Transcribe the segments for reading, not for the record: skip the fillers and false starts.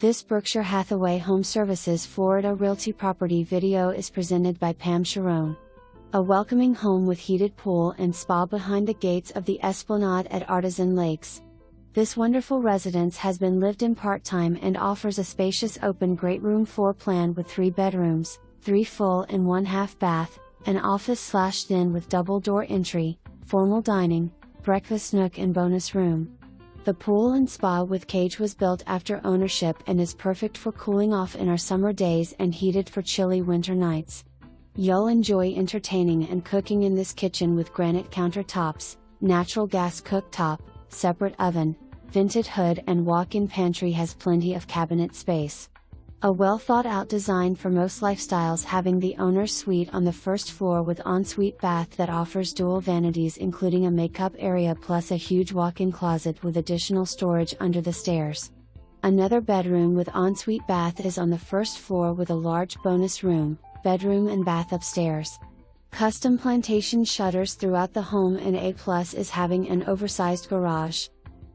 This Berkshire Hathaway HomeServices Florida Realty property video is presented by Pam Sharon. A welcoming home with heated pool and spa behind the gates of the Esplanade at Artisan Lakes. This wonderful residence has been lived in part-time and offers a spacious open great room floor plan with 3 bedrooms, 3 full and 1 half bath, an office/den with double door entry, formal dining, breakfast nook and bonus room. The pool and spa with cage was built after ownership and is perfect for cooling off in our summer days and heated for chilly winter nights. You'll enjoy entertaining and cooking in this kitchen with granite countertops, natural gas cooktop, separate oven, vented hood and walk-in pantry has plenty of cabinet space. A well-thought-out design for most lifestyles, having the owner's suite on the first floor with ensuite bath that offers dual vanities including a makeup area plus a huge walk-in closet with additional storage under the stairs. Another bedroom with ensuite bath is on the first floor with a large bonus room, bedroom and bath upstairs. Custom plantation shutters throughout the home, and A+ is having an oversized garage.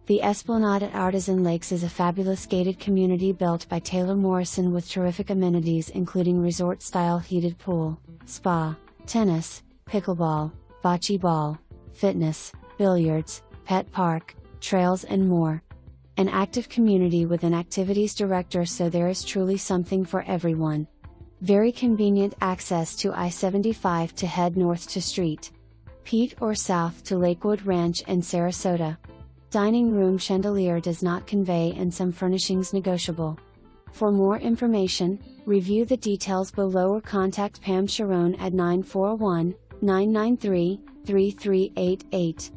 The Esplanade at Artisan Lakes is a fabulous gated community built by Taylor Morrison with terrific amenities including resort-style heated pool, spa, tennis, pickleball, bocce ball, fitness, billiards, pet park, trails and more. An active community with an activities director, so there is truly something for everyone. Very convenient access to I-75 to head north to Street Pete or south to Lakewood Ranch and Sarasota. Dining room chandelier does not convey and some furnishings negotiable. For more information, review the details below or contact Pam Sharon at 941-993-3388.